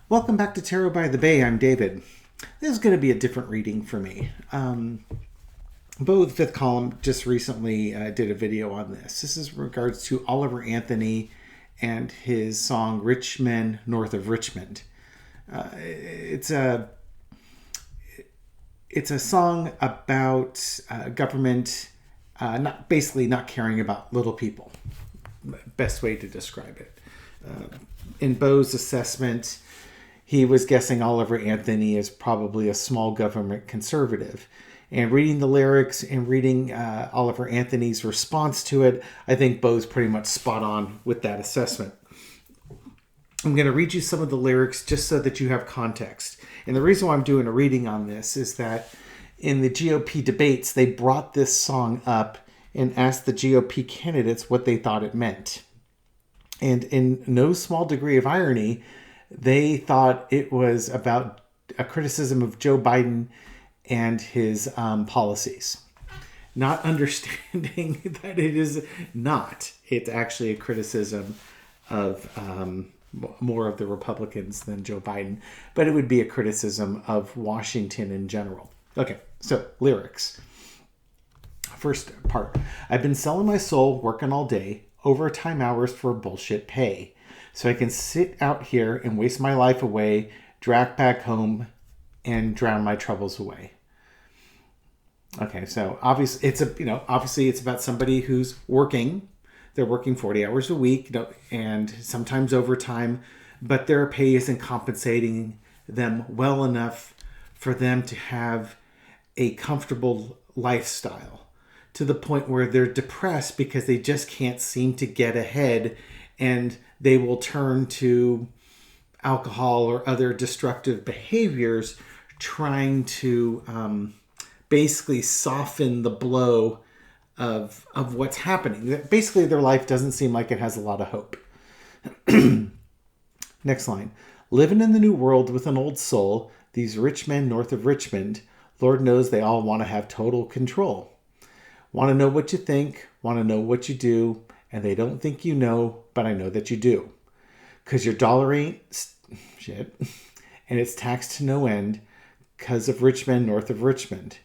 Welcome back to Tarot by the Bay. I'm David. This is going to be a different reading for me. Bo, the fifth column, just recently did a video on this. This is in regards to Oliver Anthony and his song Men North of Richmond. It's a song about government not caring about little people. Best way to describe it. In Bo's assessment, he was guessing Oliver Anthony is probably a small government conservative. And reading the lyrics and reading Oliver Anthony's response to it, I think Bo's pretty much spot on with that assessment. I'm going to read you some of the lyrics just so that you have context. And the reason why I'm doing a reading on this is that in the GOP debates, they brought this song up and asked the GOP candidates what they thought it meant. And in no small degree of irony, they thought it was about a criticism of Joe Biden and his policies, not understanding that it is not. It's actually a criticism of more of the Republicans than Joe Biden, but it would be a criticism of Washington in general. Okay, so lyrics. First part. I've been selling my soul, working all day, overtime hours for bullshit pay. So I can sit out here and waste my life away, drag back home, and drown my troubles away. Okay, so obviously it's about somebody who's working. They're working 40 hours a week, and sometimes overtime, but their pay isn't compensating them well enough for them to have a comfortable lifestyle, to the point where they're depressed because they just can't seem to get ahead, and they will turn to alcohol or other destructive behaviors, trying to basically soften the blow of what's happening. Basically, their life doesn't seem like it has a lot of hope. Next line. Living in the new world with an old soul, these rich men north of Richmond, Lord knows they all want to have total control. Want to know what you think, want to know what you do, and they don't think you know, but I know that you do. Because your dollar ain't shit, and it's taxed to no end because of rich men north of Richmond.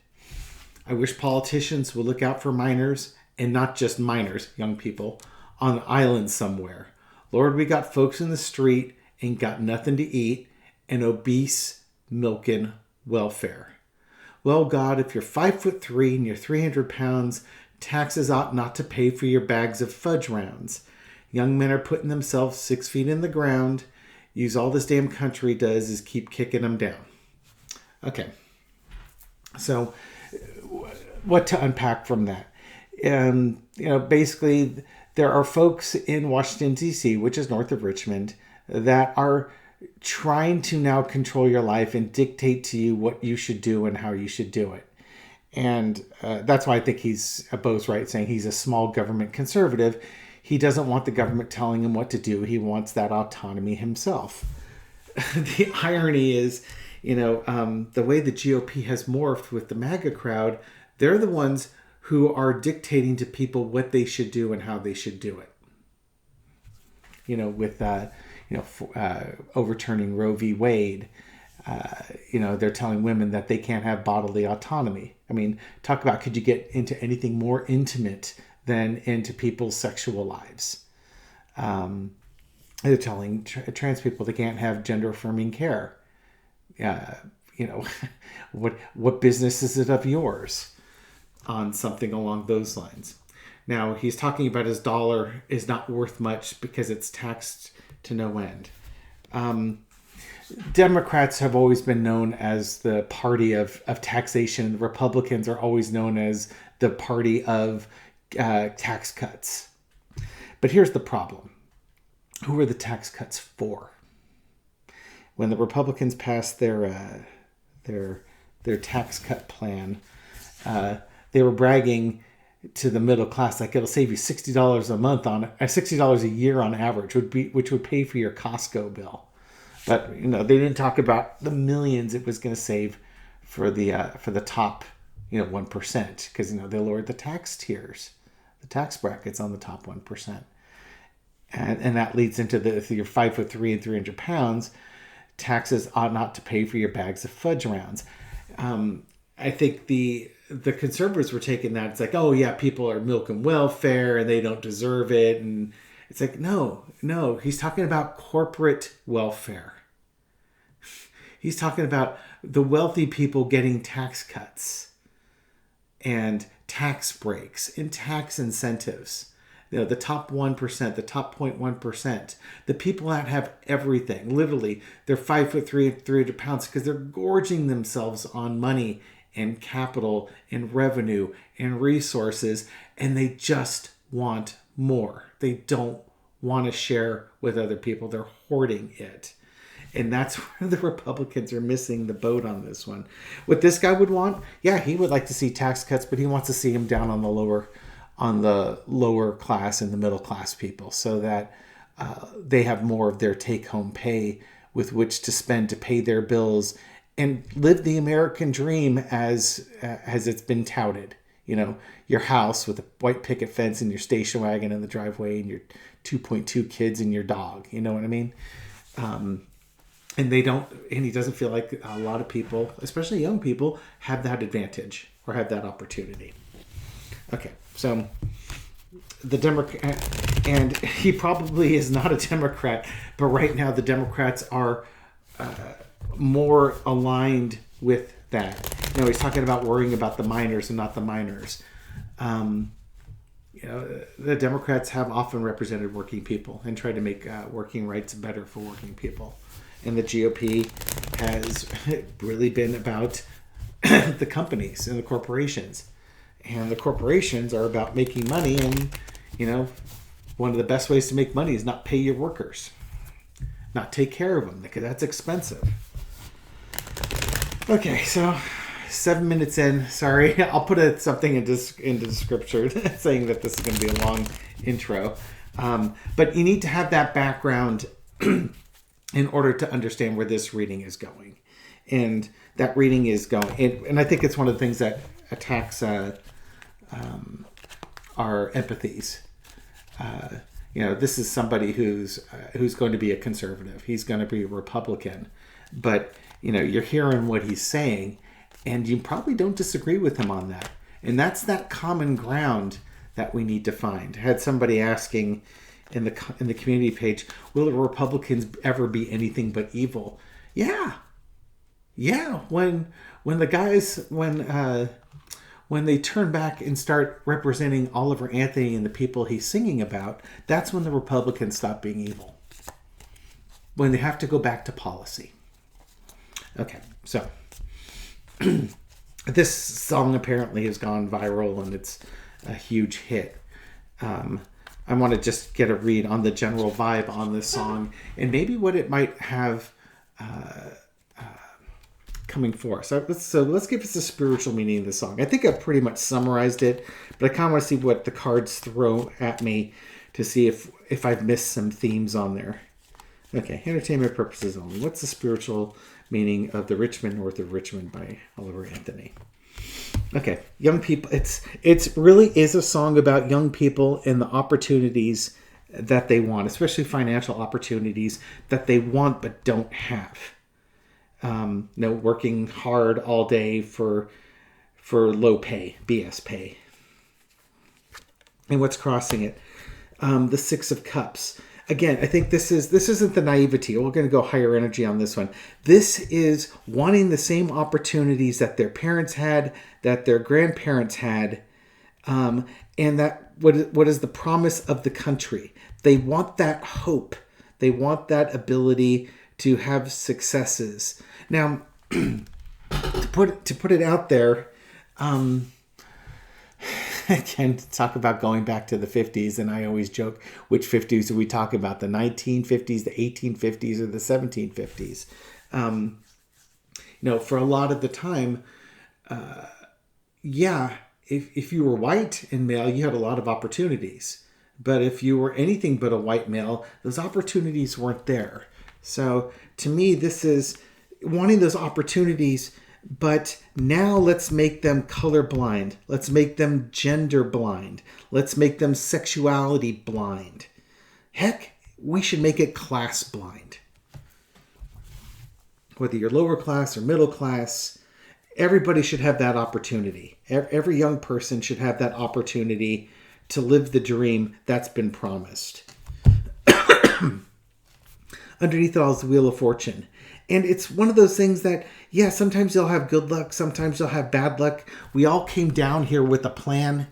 I wish politicians would look out for minors, and not just minors, young people, on an island somewhere. Lord, we got folks in the street, ain't got nothing to eat, and obese, milking welfare. Well, God, if you're 5'3" and you're 300 pounds, taxes ought not to pay for your bags of fudge rounds. Young men are putting themselves 6 feet in the ground. Use all this damn country does is keep kicking them down. Okay. So what to unpack from that? Basically, there are folks in Washington, D.C., which is north of Richmond, that are trying to now control your life and dictate to you what you should do and how you should do it. And that's why I think Bo's right saying he's a small government conservative. He doesn't want the government telling him what to do. He wants that autonomy himself. The irony is, the way the GOP has morphed with the MAGA crowd, they're the ones who are dictating to people what they should do and how they should do it. With overturning Roe v. Wade, they're telling women that they can't have bodily autonomy. I mean, talk about, could you get into anything more intimate than into people's sexual lives? They're telling trans people they can't have gender affirming care. What business is it of yours? On something along those lines. Now, he's talking about his dollar is not worth much because it's taxed to no end. Democrats have always been known as the party of taxation. Republicans are always known as the party of tax cuts. But here's the problem. Who are the tax cuts for? When the Republicans passed their tax cut plan, they were bragging to the middle class like it'll save you $60 a month on $60 a year on average, which would pay for your Costco bill. But they didn't talk about the millions it was going to save for the top 1%, because they lowered the tax tiers, the tax brackets on the top 1%, and that leads into you're 5'3" and 300 pounds. taxes ought not to pay for your bags of fudge rounds. I think the conservatives were taking that. It's like, oh yeah, people are milking welfare and they don't deserve it. And it's like, no, he's talking about corporate welfare. He's talking about the wealthy people getting tax cuts and tax breaks and tax incentives. The top 1%, the top 0.1%, the people that have everything, literally, they're 5'3" and 300 pounds because they're gorging themselves on money and capital and revenue and resources, and they just want more. They don't want to share with other people. They're hoarding it. And that's where the Republicans are missing the boat on this one. What this guy would want, yeah, he would like to see tax cuts, but he wants to see them down on the lower class and the middle class people, so that they have more of their take-home pay with which to spend to pay their bills and live the American dream as it's been touted. Your house with a white picket fence and your station wagon in the driveway and your 2.2 kids and your dog. You know what I mean? And he doesn't feel like a lot of people, especially young people, have that advantage or have that opportunity. Okay, so the Democrat, and he probably is not a Democrat, but right now the Democrats are more aligned with that. He's talking about worrying about the minors and not the minors. The Democrats have often represented working people and tried to make working rights better for working people. And the GOP has really been about the companies and the corporations. And the corporations are about making money. And, one of the best ways to make money is not pay your workers. Not take care of them, because that's expensive. Okay, so 7 minutes in. Sorry, I'll put something into the scripture saying that this is going to be a long intro. But you need to have that background in order to understand where this reading is going. And that reading is going... And I think it's one of the things that attacks our empathies. This is somebody who's going to be a conservative. He's going to be a Republican. But, you're hearing what he's saying, and you probably don't disagree with him on that. And that's that common ground that we need to find. I had somebody asking in the community page, will the Republicans ever be anything but evil? Yeah. When the guys, when they turn back and start representing Oliver Anthony and the people he's singing about, that's when the Republicans stop being evil. When they have to go back to policy. Okay, so this song apparently has gone viral and it's a huge hit. I want to just get a read on the general vibe on this song and maybe what it might have coming for us. So let's give us the spiritual meaning of the song. I think I've pretty much summarized it, but I kind of want to see what the cards throw at me to see if I've missed some themes on there. Okay, entertainment purposes only. What's the spiritual meaning of the Men North of Richmond by Oliver Anthony? Okay, young people. It's really is a song about young people and the opportunities that they want, especially financial opportunities that they want but don't have. Working hard all day for low pay, BS pay. And what's crossing it? The Six of Cups. Again, I think this isn't the naivety. We're going to go higher energy on this one. This is wanting the same opportunities that their parents had, that their grandparents had, and that what is the promise of the country. They want that hope. They want that ability to have successes. Now, to put it out there, again, talk about going back to the 50s, and I always joke, which 50s are we talking about? The 1950s, the 1850s, or the 1750s? For a lot of the time, if you were white and male, you had a lot of opportunities. But if you were anything but a white male, those opportunities weren't there. So to me, this is wanting those opportunities, but now let's make them colorblind. Let's make them gender blind. Let's make them sexuality blind. Heck, we should make it class blind. whether you're lower class or middle class, everybody should have that opportunity. Every young person should have that opportunity to live the dream that's been promised. Underneath it all is the Wheel of Fortune. And it's one of those things that, yeah, sometimes you'll have good luck, sometimes you'll have bad luck. We all came down here with a plan.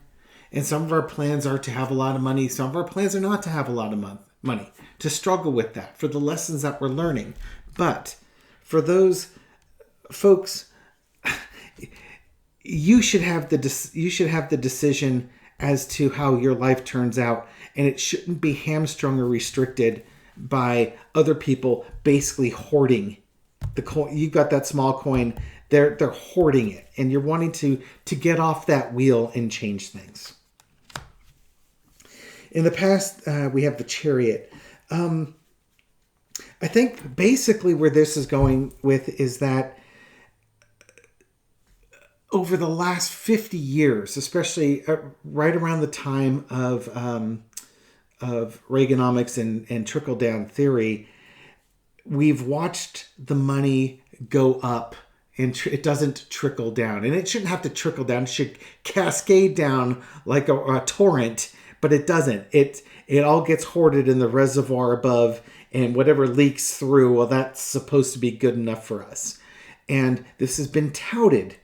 And some of our plans are to have a lot of money. Some of our plans are not to have a lot of money. To struggle with that, for the lessons that we're learning. But for those folks, you should have the decision as to how your life turns out, and it shouldn't be hamstrung or restricted by other people basically hoarding the coin. You've got that small coin, they're hoarding it, and you're wanting to get off that wheel and change things. In the past, we have the Chariot. I think basically where this is going with is that over the last 50 years, especially right around the time of Reaganomics and trickle-down theory, we've watched the money go up and it doesn't trickle down. And it shouldn't have to trickle down. It should cascade down like a torrent, but it doesn't. It all gets hoarded in the reservoir above, and whatever leaks through, well, that's supposed to be good enough for us. And this has been touted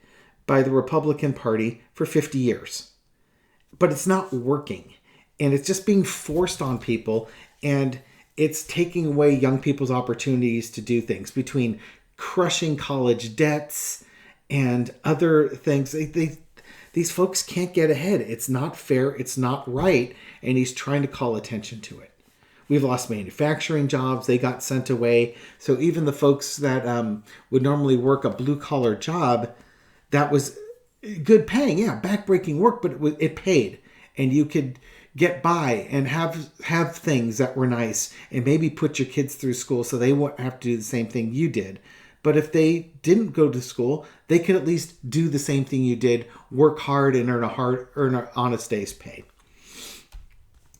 by the Republican Party for 50 years. But it's not working. And it's just being forced on people, and it's taking away young people's opportunities to do things between crushing college debts and other things. These folks can't get ahead. It's not fair. It's not right. And he's trying to call attention to it. We've lost manufacturing jobs. They got sent away. So even the folks that would normally work a blue-collar job, that was good paying. Yeah, backbreaking work, but it paid. And you could get by and have things that were nice and maybe put your kids through school so they won't have to do the same thing you did. But if they didn't go to school, they could at least do the same thing you did, work hard and earn an honest day's pay.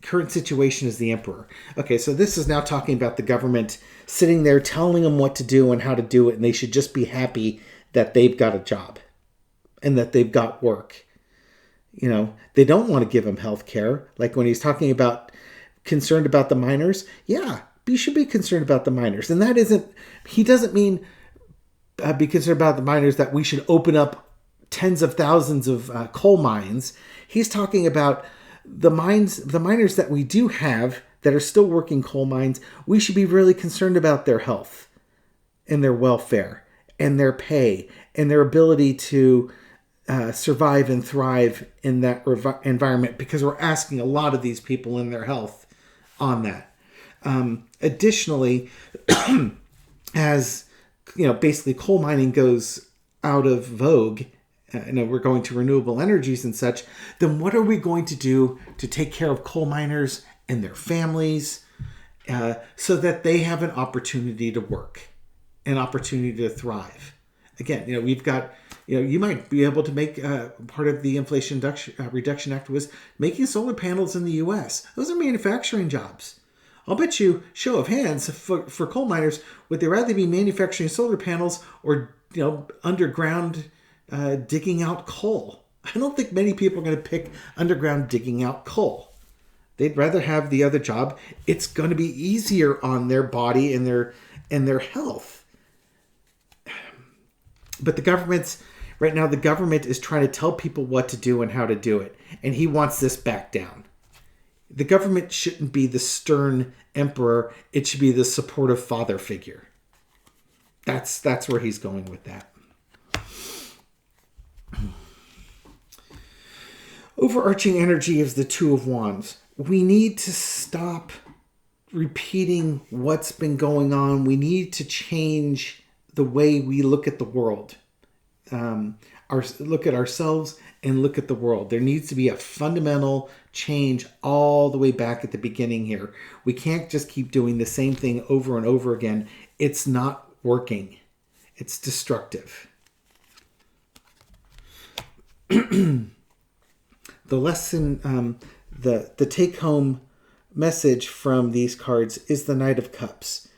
Current situation is the emperor. Okay, so this is now talking about the government sitting there telling them what to do and how to do it, and they should just be happy that they've got a job and that they've got work. You know, they don't want to give them health care. Like when he's talking about concerned about the miners, yeah, you should be concerned about the miners. And that isn't, he doesn't mean be concerned about the miners that we should open up tens of thousands of coal mines. He's talking about the miners that we do have that are still working coal mines. We should be really concerned about their health and their welfare and their pay and their ability to survive and thrive in that environment, because we're asking a lot of these people in their health on that. Additionally, as you know, basically coal mining goes out of vogue, we're going to renewable energies and such, then what are we going to do to take care of coal miners and their families so that they have an opportunity to work, an opportunity to thrive? Again, we've got, you might be able to make part of the Inflation Reduction Act was making solar panels in the U.S. Those are manufacturing jobs. I'll bet you, show of hands, for coal miners, would they rather be manufacturing solar panels or, underground digging out coal? I don't think many people are going to pick underground digging out coal. They'd rather have the other job. It's going to be easier on their body and their health. But right now the government is trying to tell people what to do and how to do it. And he wants this back down. The government shouldn't be the stern emperor. It should be the supportive father figure. That's where he's going with that. Overarching energy is the Two of Wands. We need to stop repeating what's been going on. We need to change the way we look at the world. Look at ourselves and look at the world. There needs to be a fundamental change all the way back at the beginning here. We can't just keep doing the same thing over and over again. It's not working. It's destructive. The lesson, the take-home message from these cards is the Knight of Cups.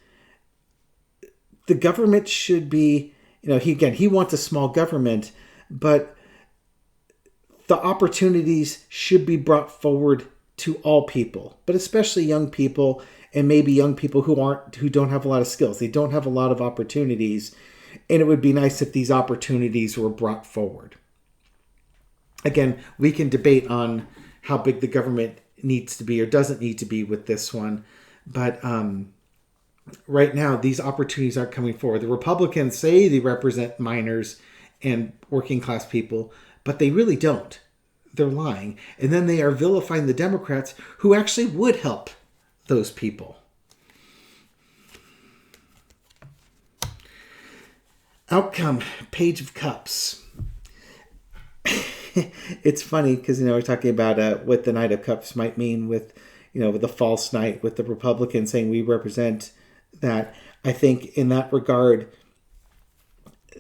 the government should be, he wants a small government, but the opportunities should be brought forward to all people, but especially young people, and maybe young people who don't have a lot of skills. They don't have a lot of opportunities, and it would be nice if these opportunities were brought forward. Again, we can debate on how big the government needs to be or doesn't need to be with this one, but right now these opportunities aren't coming forward. The Republicans say they represent minors and working class people, but they really don't. They're lying. And then they are vilifying the Democrats who actually would help those people. Outcome, Page of Cups. It's funny because, we're talking about what the Knight of Cups might mean with, with the false knight, with the Republicans saying we represent that. I think in that regard,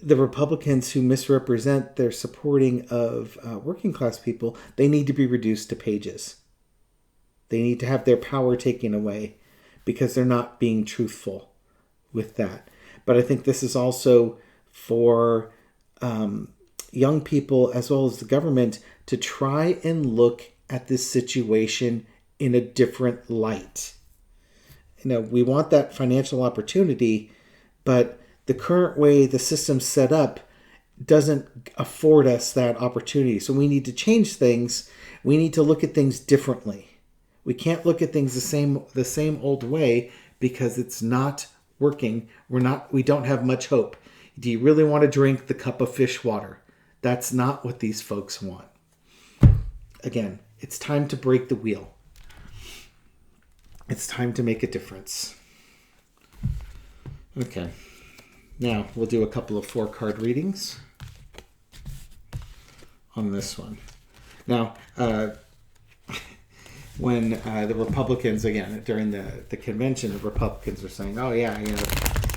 the Republicans who misrepresent their supporting of working class people, they need to be reduced to pages. They need to have their power taken away because they're not being truthful with that. But I think this is also for young people as well as the government to try and look at this situation in a different light. We want that financial opportunity, but the current way the system's set up doesn't afford us that opportunity. So we need to change things. We need to look at things differently. We can't look at things the same old way because it's not working. We don't have much hope. Do you really want to drink the cup of fish water? That's not what these folks want. Again, it's time to break the wheel. It's time to make a difference. Okay. Now, we'll do a couple of 4-card readings on this one. Now, when the Republicans, again, during the convention, the Republicans are saying, oh, yeah,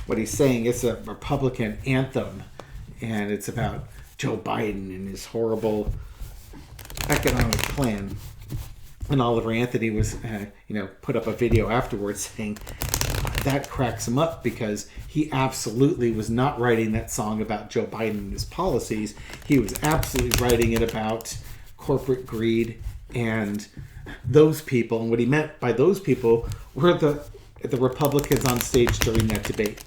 what he's saying is a Republican anthem, and it's about Joe Biden and his horrible economic plan. And Oliver Anthony was, put up a video afterwards saying that cracks him up because he absolutely was not writing that song about Joe Biden and his policies. He was absolutely writing it about corporate greed and those people. And what he meant by those people were the Republicans on stage during that debate.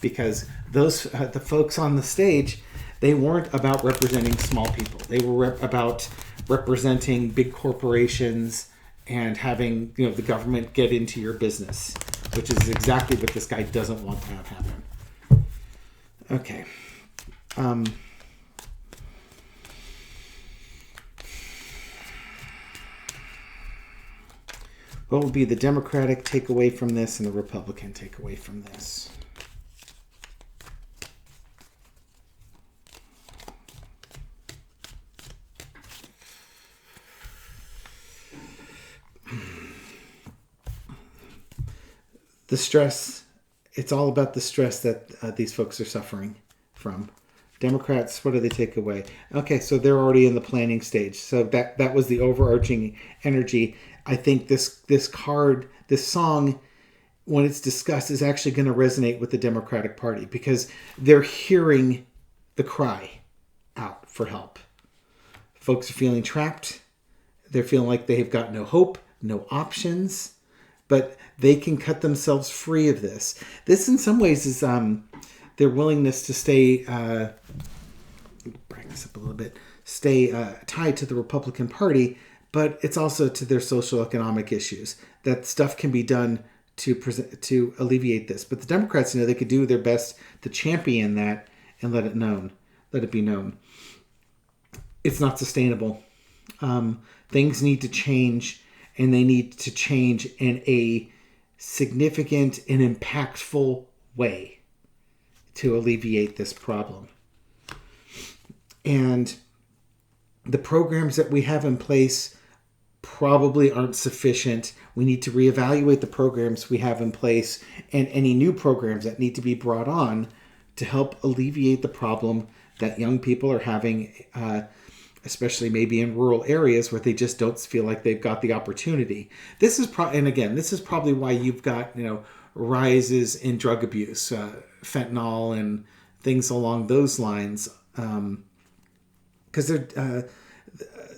Because the folks on the stage, they weren't about representing small people. They were about representing big corporations and having the government get into your business, which is exactly what this guy doesn't want to have happen. Okay. What would be the Democratic takeaway from this and the Republican takeaway from this? The stress, it's all about the stress that these folks are suffering from. Democrats, what do they take away? Okay, so they're already in the planning stage. So that was the overarching energy. I think this song, when it's discussed, is actually going to resonate with the Democratic Party because they're hearing the cry out for help. Folks are feeling trapped. They're feeling like they've got no hope, no options. But they can cut themselves free of this. This, in some ways, is their willingness to stay, bring this up a little bit, stay tied to the Republican Party, but it's also to their social economic issues. That stuff can be done to alleviate this. But the Democrats, they could do their best to champion that and let it be known. It's not sustainable. Things need to change. And they need to change in a significant and impactful way to alleviate this problem. And the programs that we have in place probably aren't sufficient. We need to reevaluate the programs we have in place and any new programs that need to be brought on to help alleviate the problem that young people are having, especially maybe in rural areas where they just don't feel like they've got the opportunity. This is probably why you've got, rises in drug abuse, fentanyl and things along those lines. Because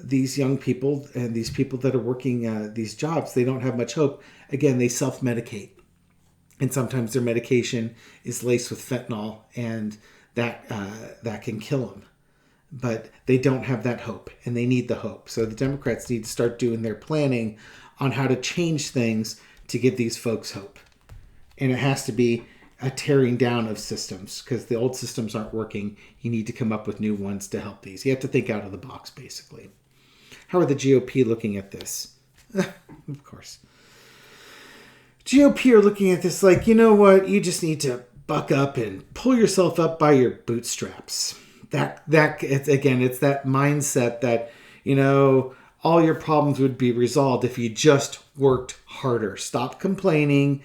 these young people and these people that are working these jobs, they don't have much hope. Again, they self-medicate. And sometimes their medication is laced with fentanyl, and that can kill them. But they don't have that hope, and they need the hope. So the Democrats need to start doing their planning on how to change things to give these folks hope. And it has to be a tearing down of systems, because the old systems aren't working. You need to come up with new ones to help these. You have to think out of the box, basically. How are the GOP looking at this? Of course. GOP are looking at this like, you know what? You just need to buck up and pull yourself up by your bootstraps. It's that mindset that, all your problems would be resolved if you just worked harder. Stop complaining,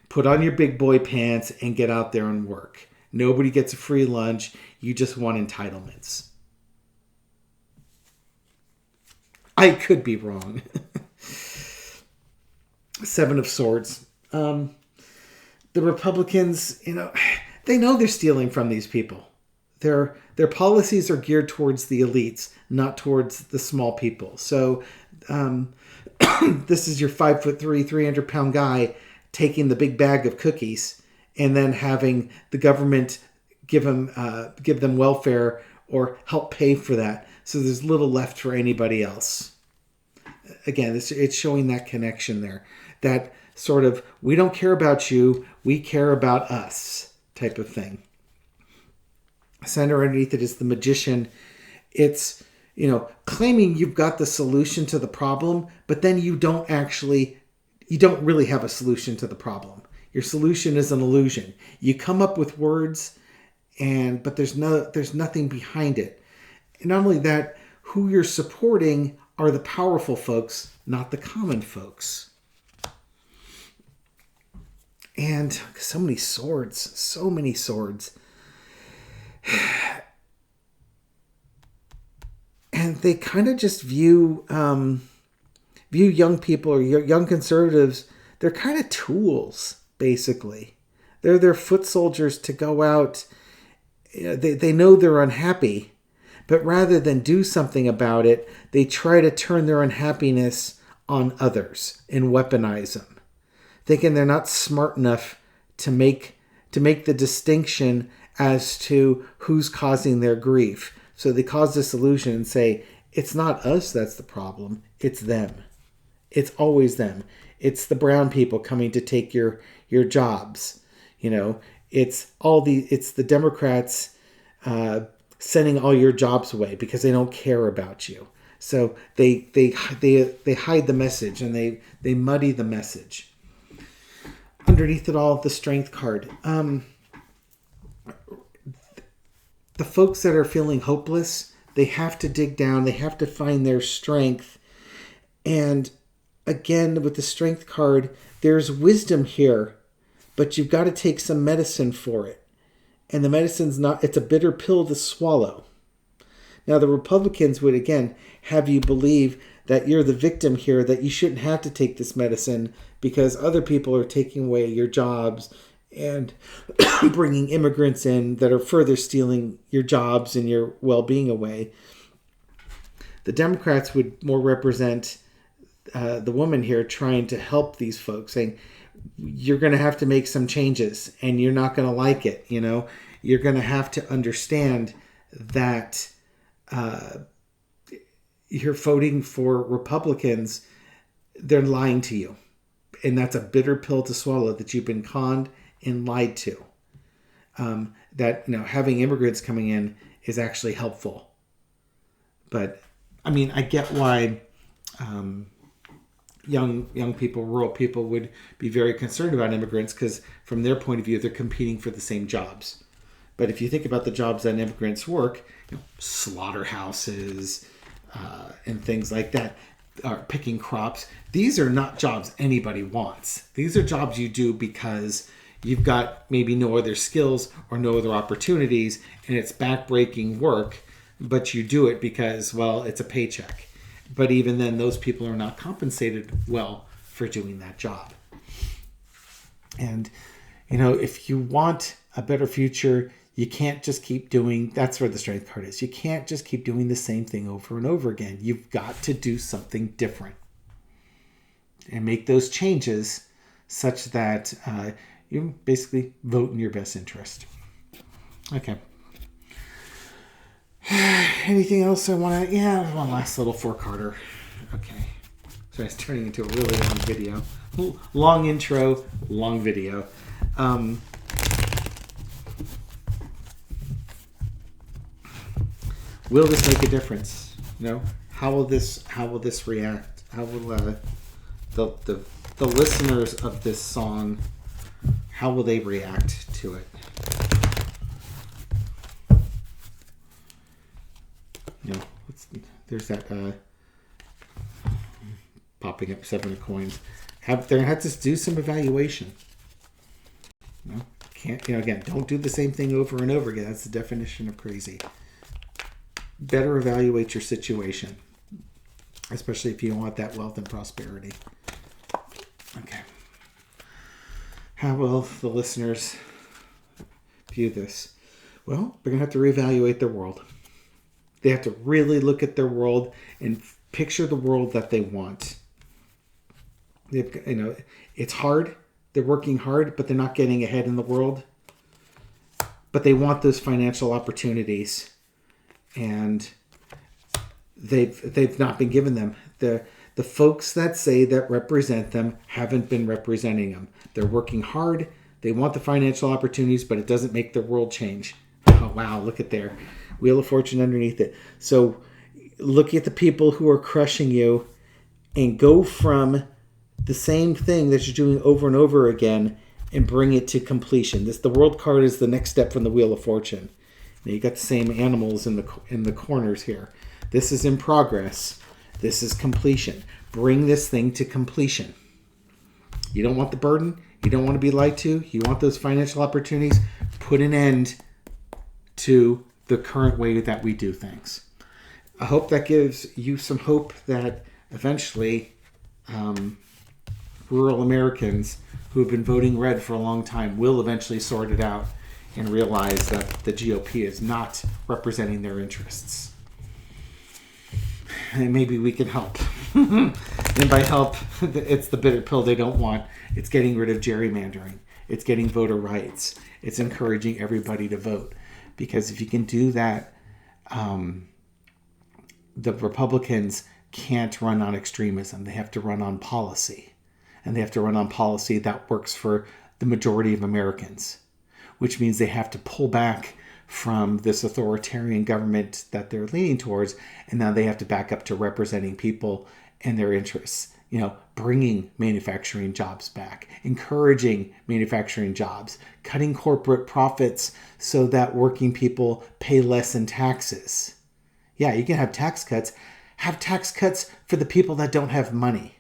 put on your big boy pants, and get out there and work. Nobody gets a free lunch. You just want entitlements. I could be wrong. Seven of Swords. The Republicans, they know they're stealing from these people. Their policies are geared towards the elites, not towards the small people. So this is your 5'3", 300-pound guy taking the big bag of cookies and then having the government give them welfare or help pay for that. So there's little left for anybody else. Again, it's showing that connection there. That sort of, we don't care about you, we care about us type of thing. Center underneath it is the Magician. It's, claiming you've got the solution to the problem, but then you don't really have a solution to the problem. Your solution is an illusion. You come up with words, but there's nothing behind it. And not only that, who you're supporting are the powerful folks, not the common folks. And so many swords. And they kind of just view young people or young conservatives, they're kind of tools, basically. They're their foot soldiers to go out. They know they're unhappy, but rather than do something about it, they try to turn their unhappiness on others and weaponize them, thinking they're not smart enough to make the distinction as to who's causing their grief. So they cause this illusion and say, it's not us that's the problem, it's them. It's always them. It's the brown people coming to take your jobs. It's the Democrats sending all your jobs away because they don't care about you. So they hide the message and they muddy the message. Underneath it all, the Strength card. The folks that are feeling hopeless, they have to dig down. They have to find their strength. And again, with the Strength card, there's wisdom here, but you've got to take some medicine for it. And the medicine's it's a bitter pill to swallow. Now, the Republicans would, again, have you believe that you're the victim here, that you shouldn't have to take this medicine because other people are taking away your jobs and bringing immigrants in that are further stealing your jobs and your well-being away. The Democrats would more represent the woman here trying to help these folks, saying, you're going to have to make some changes and you're not going to like it. You're going to have to understand that you're voting for Republicans. They're lying to you. And that's a bitter pill to swallow, that you've been conned and lied to. That having immigrants coming in is actually helpful. But I get why young people, rural people would be very concerned about immigrants, because from their point of view, they're competing for the same jobs. But if you think about the jobs that immigrants work, slaughterhouses and things like that, picking crops, these are not jobs anybody wants. These are jobs you do because you've got maybe no other skills or no other opportunities, and it's backbreaking work, but you do it because, it's a paycheck. But even then, those people are not compensated well for doing that job. And, if you want a better future, you can't just keep doing, that's where the strength part is. You can't just keep doing the same thing over and over again. You've got to do something different and make those changes such that you basically vote in your best interest. Okay. Anything else I want to... Yeah, one last little four-carter. Okay. So it's turning into a really long video. Long intro, long video. Will this make a difference? How will this react? How will the listeners of this song, how will they react to it? There's that popping up 7 of coins. They're gonna have to do some evaluation. Again, don't do the same thing over and over again. That's the definition of crazy. Better evaluate your situation, especially if you want that wealth and prosperity. Okay. How will the listeners view this? Well, they're gonna have to reevaluate their world. They have to really look at their world and picture the world that they want. It's hard. They're working hard, but they're not getting ahead in the world. But they want those financial opportunities, and they've not been given them. The folks that say that represent them haven't been representing them. They're working hard. They want the financial opportunities, but it doesn't make their world change. Oh, wow, look at there. Wheel of Fortune underneath it. So look at the people who are crushing you and go from the same thing that you're doing over and over again and bring it to completion. The world card is the next step from the Wheel of Fortune. Now you got the same animals in the corners here. This is in progress. This is completion. Bring this thing to completion. You don't want the burden. You don't want to be lied to. You want those financial opportunities. Put an end to the current way that we do things. I hope that gives you some hope that eventually rural Americans who have been voting red for a long time will eventually sort it out and realize that the GOP is not representing their interests. And maybe we can help. And by help, it's the bitter pill they don't want. It's getting rid of gerrymandering. It's getting voter rights. It's encouraging everybody to vote. Because if you can do that, the Republicans can't run on extremism. They have to run on policy. And they have to run on policy that works for the majority of Americans, which means they have to pull back from this authoritarian government that they're leaning towards, and now they have to back up to representing people and their interests. Bringing manufacturing jobs back, encouraging manufacturing jobs, cutting corporate profits so that working people pay less in taxes. Yeah, you can have tax cuts. Have tax cuts for the people that don't have money.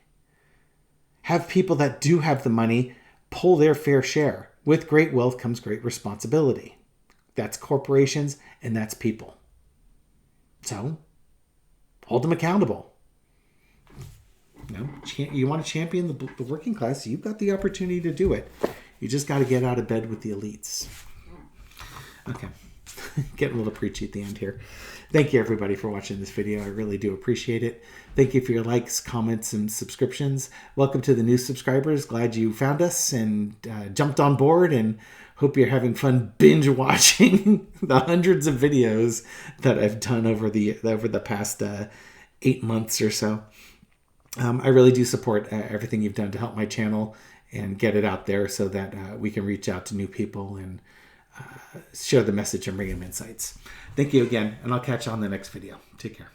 Have people that do have the money pull their fair share. With great wealth comes great responsibility. That's corporations and that's people. So, hold them accountable. You want to champion the working class, you've got the opportunity to do it. You just got to get out of bed with the elites. Okay. Getting a little preachy at the end here. Thank you, everybody, for watching this video. I really do appreciate it. Thank you for your likes, comments, and subscriptions. Welcome to the new subscribers. Glad you found us and jumped on board, and hope you're having fun binge watching the hundreds of videos that I've done over the past 8 months or so. I really do support everything you've done to help my channel and get it out there so that we can reach out to new people and share the message and bring them insights. Thank you again, and I'll catch you on the next video. Take care.